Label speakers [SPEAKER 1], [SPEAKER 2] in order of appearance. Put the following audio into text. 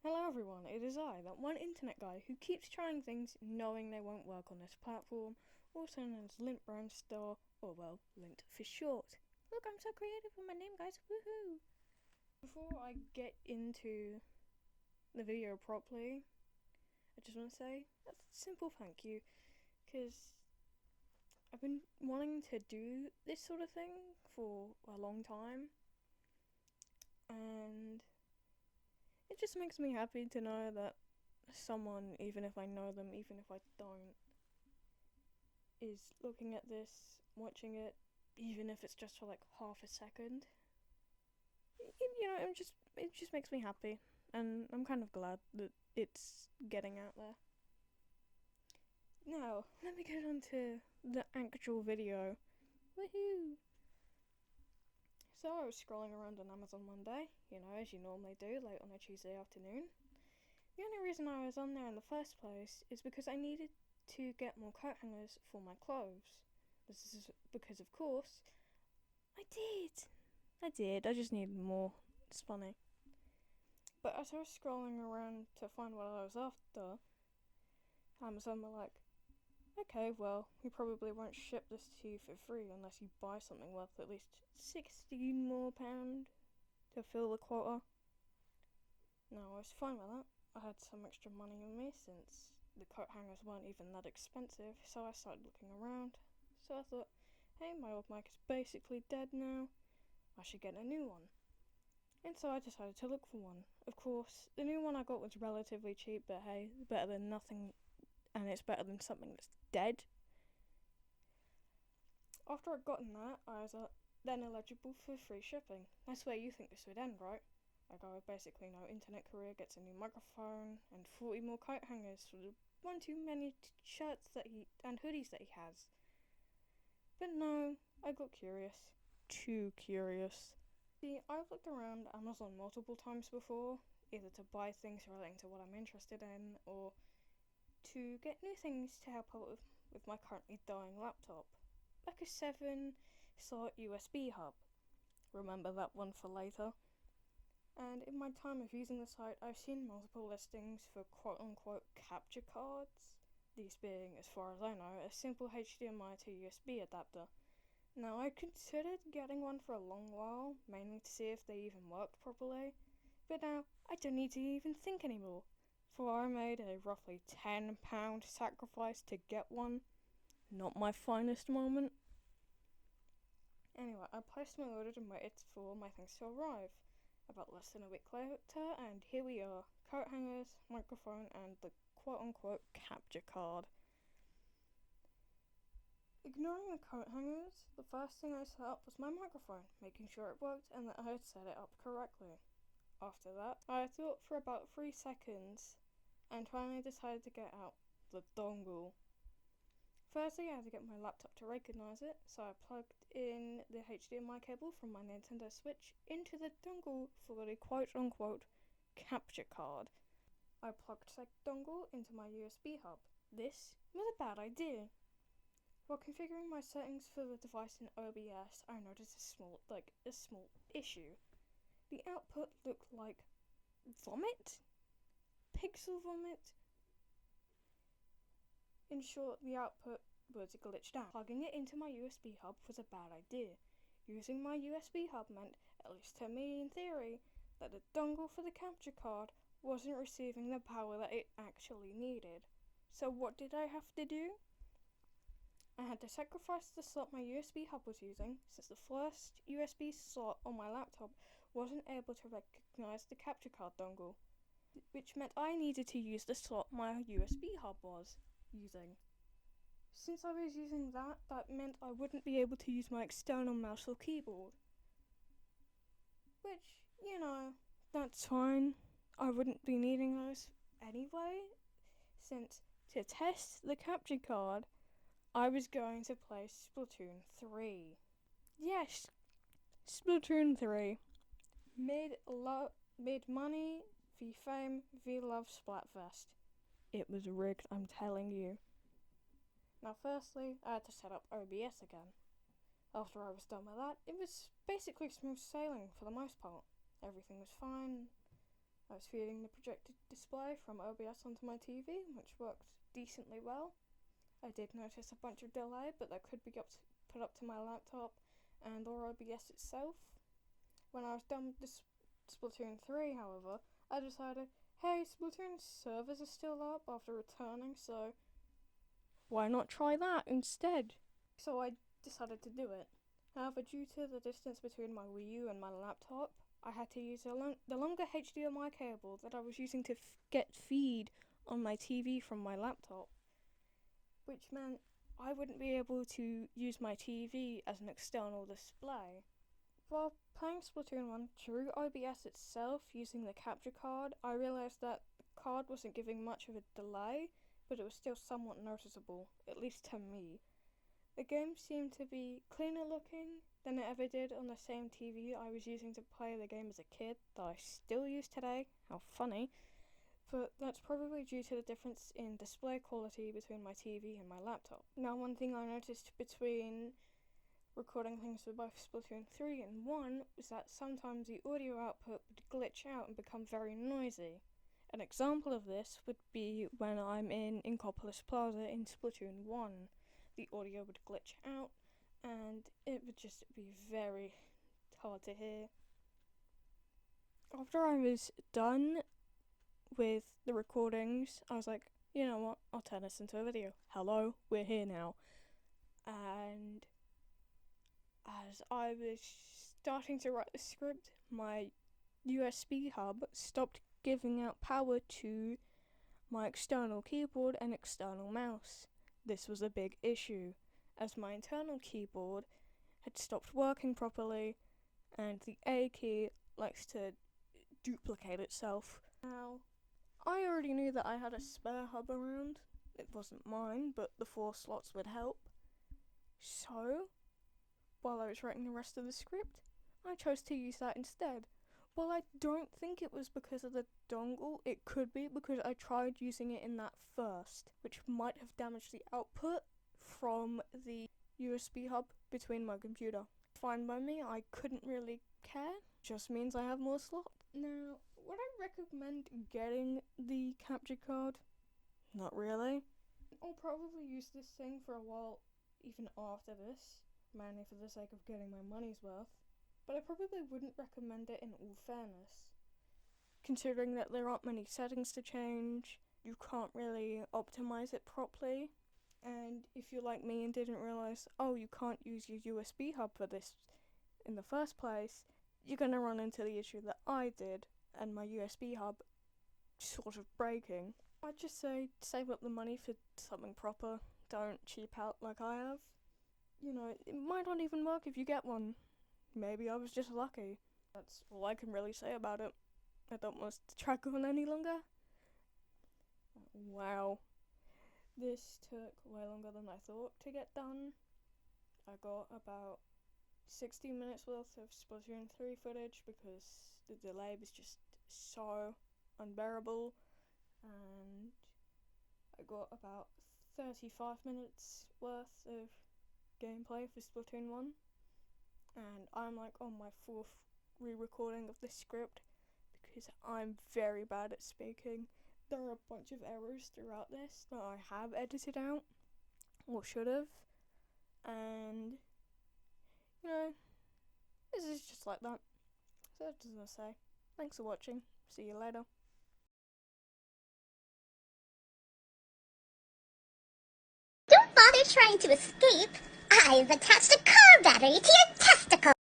[SPEAKER 1] Hello everyone, it is I, that one internet guy who keeps trying things knowing they won't work on this platform, also known as Lint Brand Store, or well, Lint for short. Look, I'm so creative with my name, guys, woohoo! Before I get into the video properly, I just want to say a simple thank you, because I've been wanting to do this sort of thing for a long time, and it just makes me happy to know that someone, even if I know them, even if I don't, is looking at this, watching it, even if it's just for like half a second. It just makes me happy, and I'm kind of glad that it's getting out there. Now, let me get on to the actual video. Woohoo! So I was scrolling around on Amazon one day, as you normally do, late on a Tuesday afternoon. The only reason I was on there in the first place is because I needed to get more coat hangers for my clothes. This is because, of course, I did. I just needed more. It's funny. But as I was scrolling around to find what I was after, Amazon were like, okay, well, we probably won't ship this to you for free unless you buy something worth at least £16 more to fill the quota. No, I was fine with that. I had some extra money on me since the coat hangers weren't even that expensive, so I started looking around. So I thought, hey, my old mic is basically dead now. I should get a new one. And so I decided to look for one. Of course, the new one I got was relatively cheap, but hey, better than nothing, and it's better than something that's dead. After I'd gotten that, I was then eligible for free shipping. That's where you think this would end, right? A guy with basically no internet career gets a new microphone and 40 more coat hangers for the one too many shirts and hoodies that he has. But no, I got curious. Too curious. See, I've looked around Amazon multiple times before, either to buy things relating to what I'm interested in, or to get new things to help out with my currently dying laptop. Like a 7-slot USB hub. Remember that one for later? And in my time of using the site, I've seen multiple listings for quote-unquote capture cards, these being, as far as I know, a simple HDMI to USB adapter. Now, I considered getting one for a long while, mainly to see if they even worked properly, but now I don't need to even think anymore, for I made a roughly £10 sacrifice to get one. Not my finest moment. Anyway, I placed my order and waited for my things to arrive. About less than a week later, and here we are, coat hangers, microphone, and the quote-unquote capture card. Ignoring the coat hangers, the first thing I set up was my microphone, making sure it worked and that I had set it up correctly. After that, I thought for about 3 seconds and finally decided to get out the dongle. Firstly, I had to get my laptop to recognise it, so I plugged in the HDMI cable from my Nintendo Switch into the dongle for the quote-unquote capture card. I plugged said dongle into my USB hub. This was a bad idea. While configuring my settings for the device in OBS, I noticed a small issue. The output looked like vomit? Pixel vomit? In short, the output was glitched out. Plugging it into my USB hub was a bad idea. Using my USB hub meant, at least to me in theory, that the dongle for the capture card wasn't receiving the power that it actually needed. So what did I have to do? I had to sacrifice the slot my USB hub was using, since the first USB slot on my laptop wasn't able to recognise the capture card dongle, which meant I needed to use the slot my USB hub was using. Since I was using that meant I wouldn't be able to use my external mouse or keyboard. Which, that's fine. I wouldn't be needing those anyway, since to test the capture card, I was going to play Splatoon 3. Yes, Splatoon 3. Mid money, v fame, v love Splatfest. It was rigged, I'm telling you. Now firstly, I had to set up OBS again. After I was done with that, it was basically smooth sailing for the most part. Everything was fine. I was feeding the projected display from OBS onto my TV, which worked decently well. I did notice a bunch of delay, but that could be put up to my laptop and or OBS itself. When I was done with Splatoon 3, however, I decided, hey, Splatoon servers are still up after returning, so why not try that instead? So I decided to do it. However, due to the distance between my Wii U and my laptop, I had to use the longer HDMI cable that I was using to get feed on my TV from my laptop, which meant I wouldn't be able to use my TV as an external display. While playing Splatoon 1 through OBS itself using the capture card, I realised that the card wasn't giving much of a delay, but it was still somewhat noticeable, at least to me. The game seemed to be cleaner looking than it ever did on the same TV I was using to play the game as a kid, that I still use today. How funny. But that's probably due to the difference in display quality between my TV and my laptop. Now, one thing I noticed between recording things for both Splatoon 3 and 1 was that sometimes the audio output would glitch out and become very noisy. An example of this would be when I'm in Inkopolis Plaza in Splatoon 1. The audio would glitch out and it would just be very hard to hear. After I was done with the recordings, I was like, you know what, I'll turn this into a video. Hello, we're here now. And as I was starting to write the script, my USB hub stopped giving out power to my external keyboard and external mouse. This was a big issue, as my internal keyboard had stopped working properly, and the A key likes to duplicate itself. Now, I already knew that I had a spare hub around. It wasn't mine, but the 4 slots would help. So, while I was writing the rest of the script, I chose to use that instead. While I don't think it was because of the dongle, it could be because I tried using it in that first, which might have damaged the output from the USB hub between my computer. Fine by me, I couldn't really care, just means I have more slots. Now, would I recommend getting the capture card? Not really. I'll probably use this thing for a while even after this, mainly for the sake of getting my money's worth. But I probably wouldn't recommend it in all fairness, considering that there aren't many settings to change, you can't really optimize it properly, and if you're like me and didn't realise, oh, you can't use your USB hub for this in the first place, you're going to run into the issue that I did, and my USB hub sort of breaking. I'd just say save up the money for something proper, don't cheap out like I have. You know, it might not even work if you get one. Maybe I was just lucky. That's all I can really say about it. I don't want to track on any longer. Wow. This took way longer than I thought to get done. I got about 60 minutes worth of Splatoon 3 footage because the delay was just so unbearable, and I got about 35 minutes worth of gameplay for Splatoon 1. And I'm like on my 4th re-recording of this script because I'm very bad at speaking. There are a bunch of errors throughout this that I have edited out, or should have, and you know, this is just like that. So what does I say? Thanks for watching. See you later.
[SPEAKER 2] Don't bother trying to escape. I've attached a car battery to your